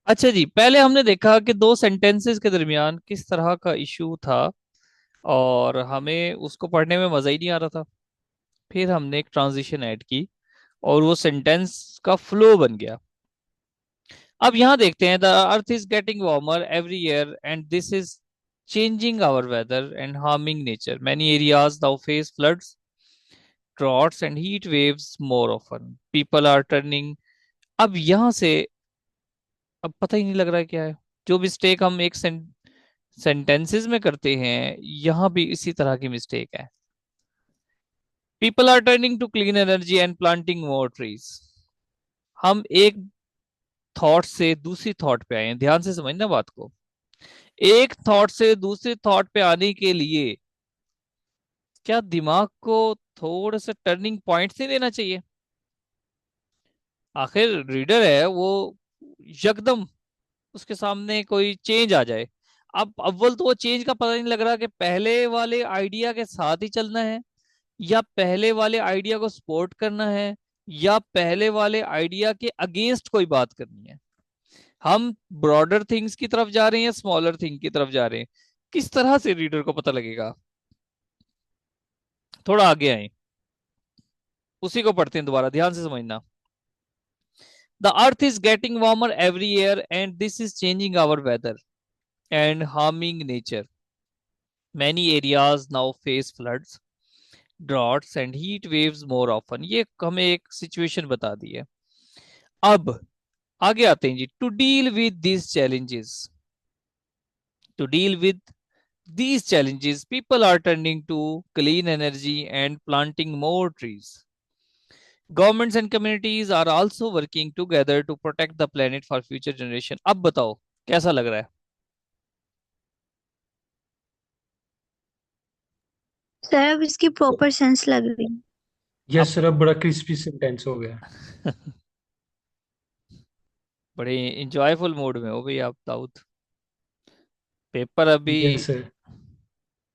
अच्छा जी, पहले हमने देखा कि दो सेंटेंसेस के दरमियान किस तरह का इशू था और हमें उसको पढ़ने में मजा ही नहीं आ रहा था। फिर हमने एक ट्रांजिशन ऐड की और वो सेंटेंस का फ्लो बन गया। अब यहाँ देखते हैं, the earth is getting warmer every year and this is changing our weather and harming nature. Many areas now face floods, droughts and heat waves more often. People are turning. अब यहाँ से अब पता ही नहीं लग रहा है क्या है। जो मिस्टेक हम एक सेंटेंसेस में करते हैं, यहाँ भी इसी तरह की मिस्टेक है। People are turning to clean energy and planting more trees. हम एक थॉट से दूसरी थॉट पे आए हैं, ध्यान से समझना बात को। एक थॉट से दूसरे थॉट पे आने के लिए क्या दिमाग को थोड़ा सा टर्निंग पॉइंट नहीं देना चाहिए? आखिर रीडर है वो, यकदम उसके सामने कोई चेंज आ जाए। अब अव्वल तो वो चेंज का पता नहीं लग रहा कि पहले वाले आइडिया के साथ ही चलना है या पहले वाले आइडिया को सपोर्ट करना है या पहले वाले आइडिया के अगेंस्ट कोई बात करनी है। हम ब्रॉडर थिंग्स की तरफ जा रहे हैं या स्मॉलर थिंग की तरफ जा रहे हैं? किस तरह से रीडर को पता लगेगा? थोड़ा आगे आए, उसी को पढ़ते हैं दोबारा, ध्यान से समझना। The earth is getting warmer every year and this is changing our weather and harming nature. Many areas now face floods, droughts and heat waves more often. ये हमें एक सिचुएशन बता दी है। अब आगे आते हैं जी। To deal with these challenges, to deal with these challenges, people are turning to clean energy and planting more trees. Governments and communities are also working together to protect the planet for future generation. अब बताओ कैसा लग रहा sir अब इसकी proper sense लग रही है। है यस सर, अब बड़ा क्रिस्पी सेंटेंस हो गया। बड़े इंजॉयफुल मूड में हो भाई आप दाऊद। पेपर अभी, yes sir.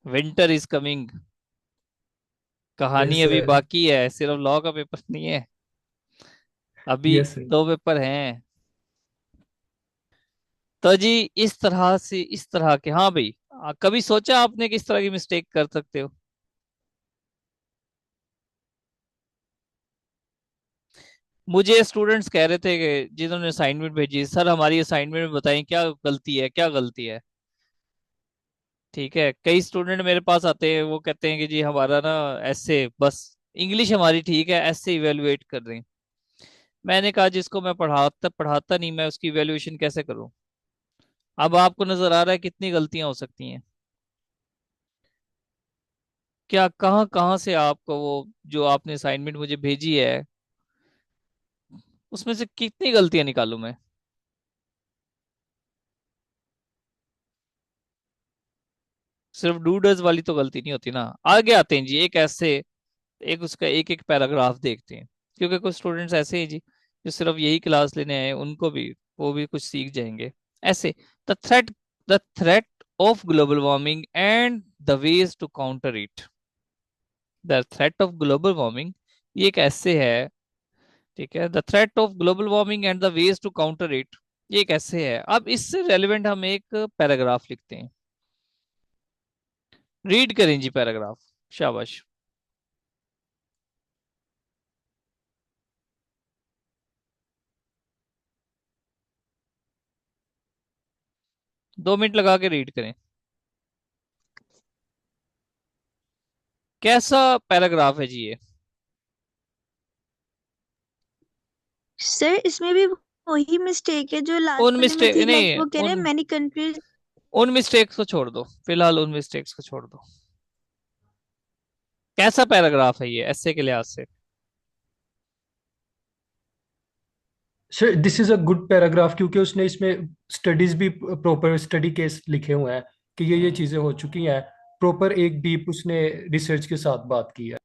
Winter is coming, कहानी यस अभी सर। बाकी है, सिर्फ लॉ का पेपर नहीं है। अभी यस सर। दो पेपर हैं। तो जी इस तरह से, इस तरह के, हाँ भाई, कभी सोचा आपने किस तरह की मिस्टेक कर सकते हो? मुझे स्टूडेंट्स कह रहे थे कि जिन्होंने असाइनमेंट भेजी, सर हमारी असाइनमेंट में बताएं क्या गलती है, क्या गलती है। ठीक है, कई स्टूडेंट मेरे पास आते हैं, वो कहते हैं कि जी हमारा ना ऐसे बस, इंग्लिश हमारी ठीक है, ऐसे इवेलुएट कर रहे हैं। मैंने कहा जिसको मैं पढ़ाता पढ़ाता नहीं, मैं उसकी इवेल्युएशन कैसे करूं? अब आपको नजर आ रहा है कितनी गलतियां हो सकती हैं। क्या कहाँ कहाँ से आपको वो, जो आपने असाइनमेंट मुझे भेजी है, उसमें से कितनी गलतियां निकालूं मैं? सिर्फ डूडर्स वाली तो गलती नहीं होती ना। आगे आते हैं जी, एक ऐसे, एक उसका एक एक पैराग्राफ देखते हैं, क्योंकि कुछ स्टूडेंट्स ऐसे हैं जी जो सिर्फ यही क्लास लेने आए हैं, उनको भी वो भी कुछ सीख जाएंगे ऐसे। The threat, the threat of global warming and the ways to counter it. The threat of global warming, ये एक ऐसे है। ठीक है, the threat of global warming and the ways to counter it, ये एक ऐसे है। अब इससे रेलिवेंट हम एक पैराग्राफ लिखते हैं। रीड करें जी पैराग्राफ, शाबाश। 2 मिनट लगा के रीड करें। कैसा पैराग्राफ है जी ये? सर इसमें भी वही मिस्टेक है जो लास्ट उन वाले में मिस्टेक थी, लाइक नहीं, वो कह रहे उन हैं मैनी कंट्रीज। उन मिस्टेक्स को छोड़ दो फिलहाल, उन मिस्टेक्स को छोड़ दो। कैसा पैराग्राफ है ये ऐसे के लिहाज से? Sir this is a good paragraph क्योंकि उसने इसमें स्टडीज भी, प्रॉपर स्टडी केस लिखे हुए हैं कि ये हम्म। चीजें हो चुकी हैं। प्रॉपर एक डीप उसने रिसर्च के साथ बात की है।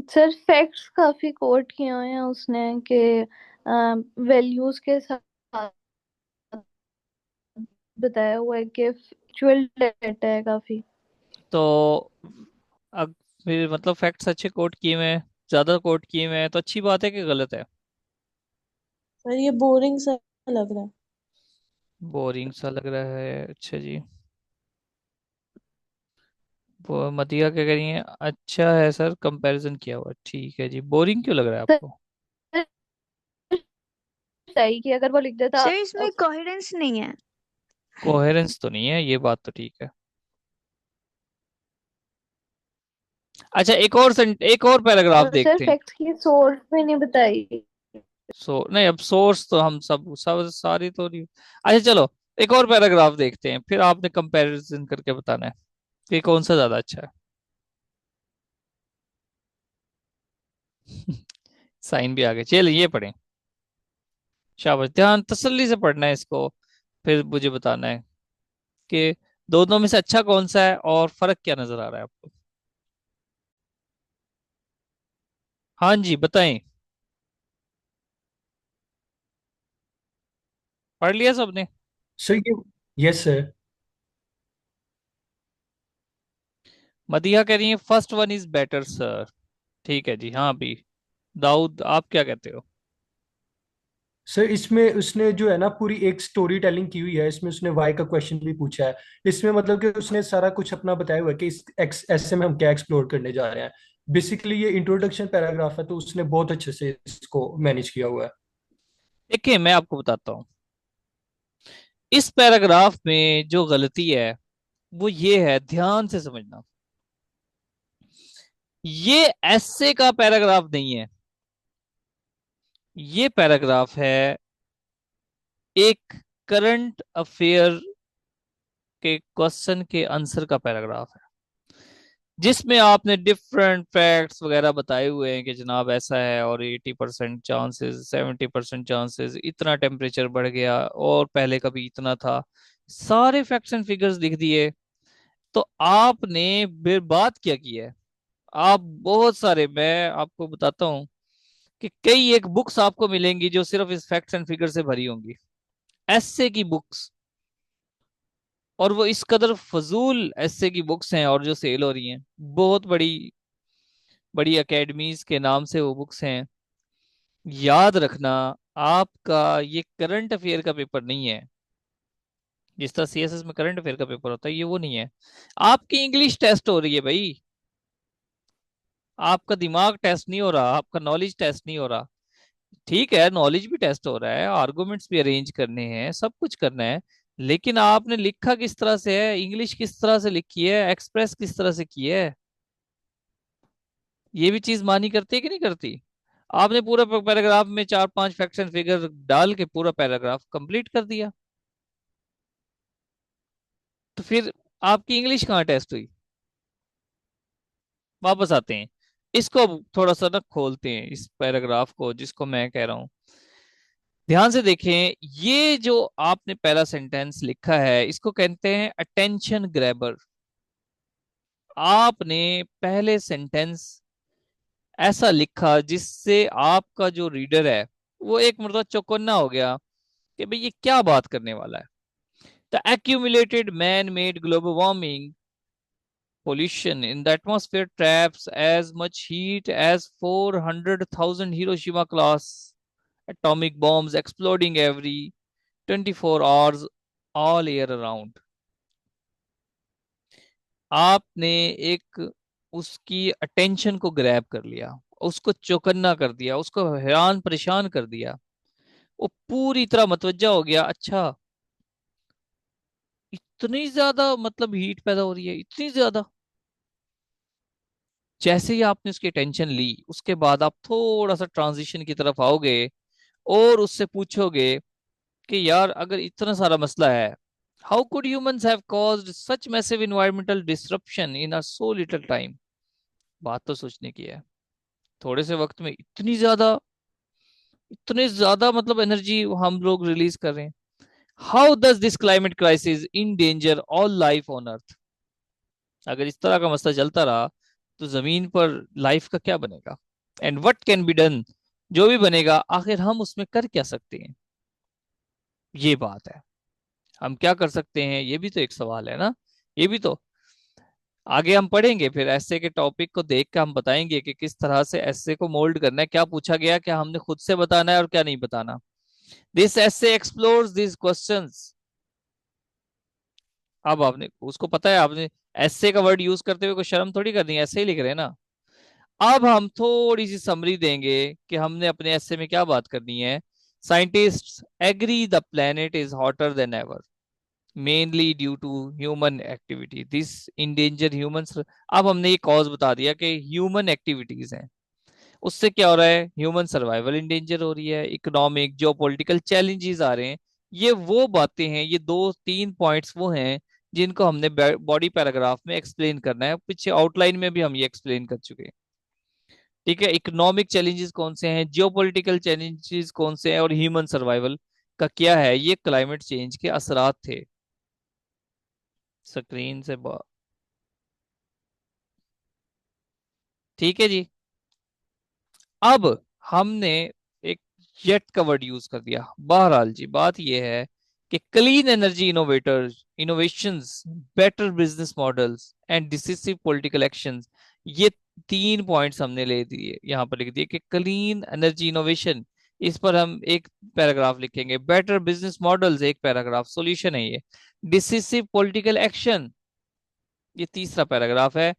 सर फैक्ट्स काफी कोट किए हुए हैं उसने कि वैल्यूज के साथ बताया हुआ है कि फैक्चुअल डाटा है काफी। तो अब फिर मतलब फैक्ट्स अच्छे कोट किए हुए हैं, ज्यादा कोट किए हुए हैं, तो अच्छी बात है कि गलत है? सर ये बोरिंग सा लग रहा है। बोरिंग सा लग रहा है, अच्छा जी। वो मतिया क्या करिए, अच्छा है सर, कंपैरिजन किया हुआ, ठीक है जी। बोरिंग क्यों लग रहा है सर आपको? सही कि अगर वो लिख देता सर इसमें कोहेरेंस नहीं है। कोहेरेंस तो नहीं है, ये बात तो ठीक है। अच्छा, एक और पैराग्राफ और सर देखते हैं। फैक्ट्स की सोर्स भी नहीं बताई। नहीं, अब सोर्स तो हम सब सब सारी तो नहीं। अच्छा चलो, एक और पैराग्राफ देखते हैं, फिर आपने कंपैरिजन करके बताना है कि कौन सा ज्यादा अच्छा है। साइन भी आ गए, चलिए ये पढ़ें। शाबाश, ध्यान तसल्ली से पढ़ना है इसको, फिर मुझे बताना है कि दोनों में से अच्छा कौन सा है और फर्क क्या नजर आ रहा है आपको। हाँ जी, बताएं। पढ़ लिया सबने? सर ये, यस सर। मदिया कह रही है first one is better sir. ठीक है जी, हाँ भी। दाऊद, आप क्या कहते हो? सर इसमें उसने जो है ना पूरी एक स्टोरी टेलिंग की हुई है, इसमें उसने वाई का क्वेश्चन भी पूछा है। इसमें मतलब कि उसने सारा कुछ अपना बताया हुआ है कि इस ऐसे में हम क्या एक्सप्लोर करने जा रहे हैं। बेसिकली ये इंट्रोडक्शन पैराग्राफ है, तो उसने बहुत अच्छे से इसको मैनेज किया हुआ है। देखिए, मैं आपको बताता हूँ। इस पैराग्राफ में जो गलती है वो ये है, ध्यान से समझना। ये ऐसे का पैराग्राफ नहीं है, ये पैराग्राफ है एक करंट अफेयर के क्वेश्चन के आंसर का पैराग्राफ है, जिसमें आपने डिफरेंट फैक्ट्स वगैरह बताए हुए हैं कि जनाब ऐसा है, और 80% चांसेस, 70% चांसेस, इतना टेम्परेचर बढ़ गया और पहले कभी इतना था। सारे फैक्ट्स एंड फिगर्स लिख दिए। तो आपने फिर बात क्या की है? आप बहुत सारे, मैं आपको बताता हूँ कि कई एक बुक्स आपको मिलेंगी जो सिर्फ इस फैक्ट्स एंड फिगर से भरी होंगी, एस्से की बुक्स। और वो इस कदर फजूल एस्से की बुक्स हैं, और जो सेल हो रही हैं बहुत बड़ी बड़ी एकेडमीज के नाम से वो बुक्स हैं। याद रखना, आपका ये करंट अफेयर का पेपर नहीं है। जिस तरह सीएसएस में करंट अफेयर का पेपर होता है, ये वो नहीं है। आपकी इंग्लिश टेस्ट हो रही है भाई, आपका दिमाग टेस्ट नहीं हो रहा, आपका नॉलेज टेस्ट नहीं हो रहा। ठीक है, नॉलेज भी टेस्ट हो रहा है, आर्गुमेंट्स भी अरेंज करने हैं, सब कुछ करना है। लेकिन आपने लिखा किस तरह से है, इंग्लिश किस तरह से लिखी है, एक्सप्रेस किस तरह से की है, ये भी चीज मानी करती है कि नहीं करती? आपने पूरा पैराग्राफ में 4-5 फैक्ट्स एंड फिगर डाल के पूरा पैराग्राफ कंप्लीट कर दिया, तो फिर आपकी इंग्लिश कहाँ टेस्ट हुई? वापस आते हैं, इसको अब थोड़ा सा ना खोलते हैं इस पैराग्राफ को जिसको मैं कह रहा हूं। ध्यान से देखें, ये जो आपने पहला सेंटेंस लिखा है इसको कहते हैं अटेंशन ग्रैबर। आपने पहले सेंटेंस ऐसा लिखा जिससे आपका जो रीडर है वो एक मतलब चौकन्ना हो गया कि भाई ये क्या बात करने वाला है। The accumulated man-made global warming pollution in the atmosphere traps as much heat as 400,000 Hiroshima class atomic bombs exploding every 24 hours all year around। आपने एक उसकी अटेंशन को ग्रैब कर लिया, उसको चौकन्ना कर दिया, उसको हैरान परेशान कर दिया। वो पूरी तरह मतवज्जा हो गया, अच्छा इतनी ज्यादा मतलब हीट पैदा हो रही है, इतनी ज्यादा। जैसे ही आपने उसकी टेंशन ली, उसके बाद आप थोड़ा सा ट्रांजिशन की तरफ आओगे और उससे पूछोगे कि यार अगर इतना सारा मसला है, how could humans have caused such massive environmental disruption in a so little time. बात तो सोचने की है, थोड़े से वक्त में इतने ज्यादा मतलब एनर्जी हम लोग रिलीज कर रहे हैं। How does this climate crisis in danger all life on earth. अगर इस तरह का मसला चलता रहा तो जमीन पर लाइफ का क्या बनेगा? And what can be done, जो भी बनेगा आखिर हम उसमें कर क्या सकते हैं, ये बात है। हम क्या कर सकते हैं, ये भी तो एक सवाल है ना। ये भी तो आगे हम पढ़ेंगे, फिर एस्से के टॉपिक को देख के हम बताएंगे कि किस तरह से एस्से को मोल्ड करना है, क्या पूछा गया, क्या हमने खुद से बताना है और क्या नहीं बताना। This essay explores these questions. अब आपने उसको पता है, आपने ऐसे का वर्ड यूज करते हुए कोई शर्म थोड़ी करनी है, ऐसे ही लिख रहे हैं ना। अब हम थोड़ी सी समरी देंगे कि हमने अपने ऐसे में क्या बात करनी है। Scientists agree the planet is hotter than ever, mainly due to human activity this endanger humans. अब हमने ये कॉज बता दिया कि ह्यूमन एक्टिविटीज हैं, उससे क्या हो रहा है, ह्यूमन सर्वाइवल इंडेंजर हो रही है, इकोनॉमिक जियोपॉलिटिकल चैलेंजेस आ रहे हैं। ये वो बातें हैं, ये दो तीन पॉइंट्स वो हैं जिनको हमने बॉडी पैराग्राफ में एक्सप्लेन करना है। पीछे आउटलाइन में भी हम ये एक्सप्लेन कर चुके हैं। ठीक है, इकोनॉमिक चैलेंजेस कौन से हैं, जियोपॉलिटिकल चैलेंजेस कौन से हैं, और ह्यूमन सर्वाइवल का क्या है, ये क्लाइमेट चेंज के असरात थे। स्क्रीन से ठीक है जी। अब हमने एक येट का वर्ड यूज कर दिया। बहरहाल जी बात यह है कि clean energy innovators innovations, better business models and decisive political actions, ये तीन पॉइंट्स हमने ले दिए, यहाँ पर लिख दिए कि क्लीन एनर्जी इनोवेशन, इस पर हम एक पैराग्राफ लिखेंगे। बेटर बिजनेस मॉडल्स एक पैराग्राफ, सॉल्यूशन है ये। डिसिसिव पॉलिटिकल एक्शन, ये तीसरा पैराग्राफ है।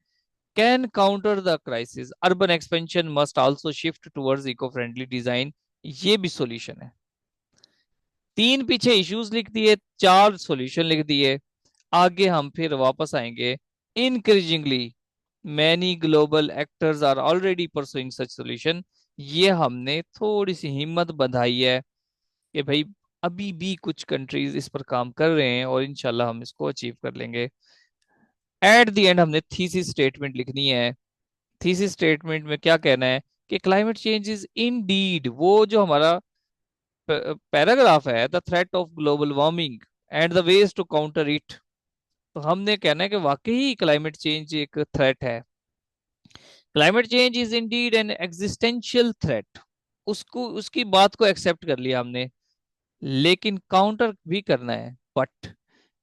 can counter the crisis, urban expansion must also shift towards eco-friendly design, ये भी सॉल्यूशन है। तीन पीछे इश्यूज लिख दिए, चार सॉल्यूशन लिख दिए। आगे हम फिर वापस आएंगे। Increasingly many global actors are already pursuing such solutions, ये हमने थोड़ी सी हिम्मत बंधाई है कि भाई अभी भी कुछ कंट्रीज इस पर काम कर रहे हैं और इंशाल्लाह हम इसको अचीव कर लेंगे। एट द एंड हमने थीसिस स्टेटमेंट लिखनी है। थीसिस स्टेटमेंट में क्या कहना है कि क्लाइमेट चेंज इज इंडीड, वो जो हमारा पैराग्राफ है, the threat of global warming and the ways to counter it. तो हमने कहना है कि वाकई क्लाइमेट चेंज एक थ्रेट है। Climate change is indeed an existential threat, उसको उसकी बात को एक्सेप्ट कर लिया हमने, लेकिन काउंटर भी करना है, but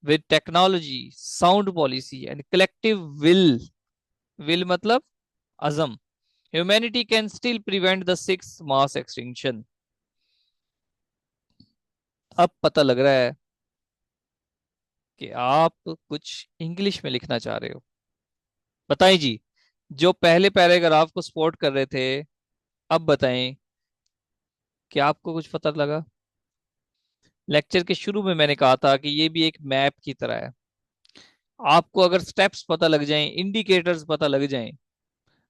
with technology, sound policy and collective will मतलब अजम, humanity can still prevent the six mass extinction. अब पता लग रहा है कि आप कुछ इंग्लिश में लिखना चाह रहे हो। बताएं जी, जो पहले पैराग्राफ को सपोर्ट कर रहे थे, अब बताएं कि आपको कुछ पता लगा। लेक्चर के शुरू में मैंने कहा था कि ये भी एक मैप की तरह है। आपको अगर स्टेप्स पता लग जाएं, इंडिकेटर्स पता लग जाएं,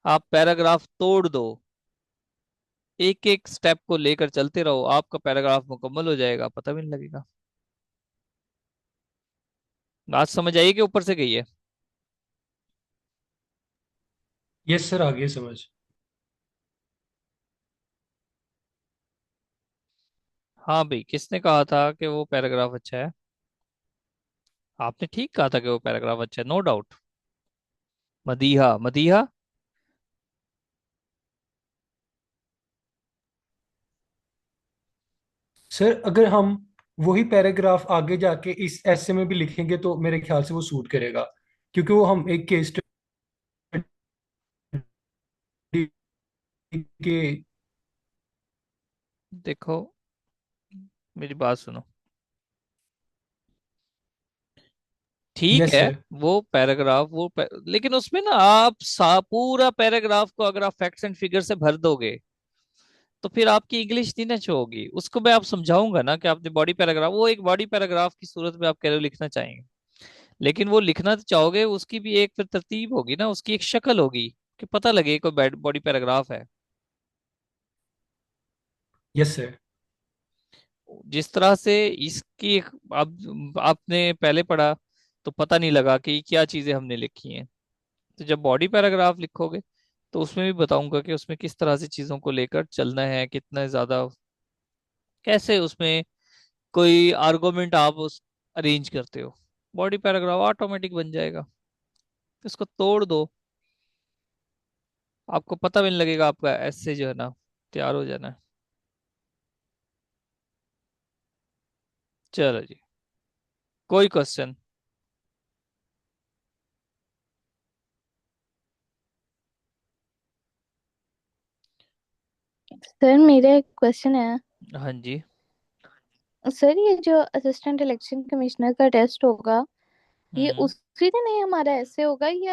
आप पैराग्राफ तोड़ दो, एक एक स्टेप को लेकर चलते रहो, आपका पैराग्राफ मुकम्मल हो जाएगा, पता भी नहीं लगेगा। बात समझ आई कि ऊपर से गई है? यस सर, आगे समझ। हाँ भाई, किसने कहा था कि वो पैराग्राफ अच्छा है? आपने ठीक कहा था कि वो पैराग्राफ अच्छा है, no doubt. Madiha Madiha. Sir अगर हम वही पैराग्राफ आगे जाके इस ऐसे में भी लिखेंगे तो मेरे ख्याल से वो सूट करेगा, क्योंकि वो हम एक केस स्टडी के। देखो, मेरी बात सुनो। ठीक यस है, सर। वो पैराग्राफ लेकिन उसमें ना आप पूरा पैराग्राफ को अगर आप फैक्ट्स एंड फिगर से भर दोगे तो फिर आपकी इंग्लिश नहीं ना शो होगी। उसको मैं आप समझाऊंगा ना कि आपने बॉडी पैराग्राफ, वो एक बॉडी पैराग्राफ की सूरत में आप कह रहे हो लिखना चाहेंगे, लेकिन वो लिखना तो चाहोगे, उसकी भी एक फिर तरतीब होगी ना, उसकी एक शक्ल होगी कि पता लगे कोई बॉडी पैराग्राफ है। Yes sir. जिस तरह से इसकी अब आपने पहले पढ़ा तो पता नहीं लगा कि क्या चीजें हमने लिखी हैं। तो जब बॉडी पैराग्राफ लिखोगे तो उसमें भी बताऊंगा कि उसमें किस तरह से चीजों को लेकर चलना है, कितना ज्यादा, कैसे उसमें कोई आर्गुमेंट आप उस अरेंज करते हो, बॉडी पैराग्राफ ऑटोमेटिक बन जाएगा। इसको तोड़ दो, आपको पता भी नहीं लगेगा, आपका ऐसे जो है ना तैयार हो जाना है। चलो जी, कोई क्वेश्चन? सर मेरा एक क्वेश्चन है। हाँ जी। सर ये जो असिस्टेंट इलेक्शन कमिश्नर का टेस्ट होगा ये हम्म। उसी दिन ही हमारा ऐसे होगा या